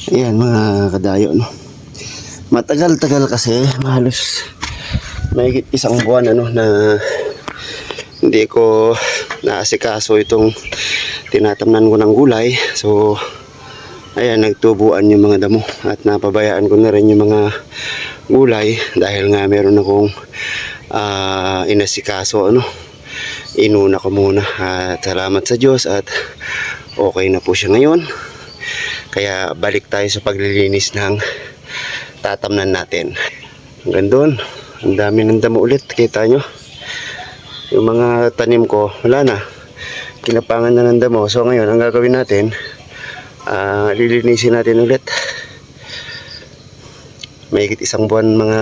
Ayan mga kadayo, no? Matagal-tagal kasi, halos mahigit isang buwan na hindi ko naasikaso itong tinatamnan ko ng gulay. So ayan, nagtubuan yung mga damo at napabayaan ko na rin yung mga gulay dahil nga meron akong inasikaso. Inuna ko muna at salamat sa Diyos at okay na po siya ngayon. Kaya balik tayo sa paglilinis ng tatamnan natin. Hanggang doon, ang dami ng damo ulit, kita nyo. Yung mga tanim ko, wala na, kinapangan na ng damo. So ngayon, ang gagawin natin, lilinisin natin ulit. Mahigit isang buwan mga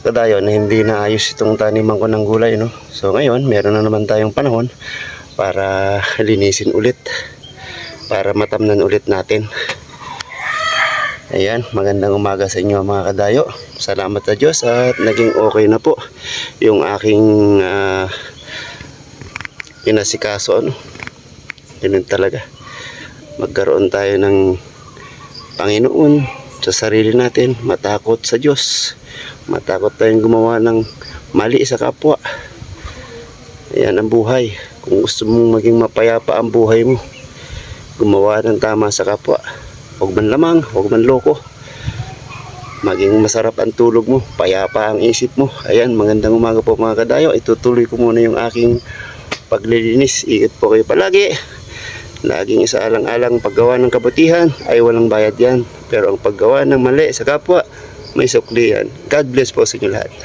kadayo na hindi naayos itong taniman ko ng gulay, no? So ngayon, meron na naman tayong panahon para linisin ulit, para matamnan ulit natin. Ayan, magandang umaga sa inyo mga kadayo. Salamat sa Diyos at naging okay na po yung aking inasikaso. Ganun talaga, magkaroon tayo ng Panginoon sa sarili natin, matakot sa Diyos, matakot tayong gumawa ng mali sa kapwa. Ayan ang buhay. Kung gusto mong maging mapayapa ang buhay mo, gumawa ng tama sa kapwa. Huwag man lamang, huwag man loko. Maging masarap ang tulog mo, payapa ang isip mo. Ayan, magandang umaga po mga kadayo. Itutuloy ko muna yung aking paglilinis. Ingat po kayo palagi. Laging isaalang-alang, paggawa ng kabutihan ay walang bayad yan. Pero ang paggawa ng mali sa kapwa, may sukli yan. God bless po sa inyo lahat.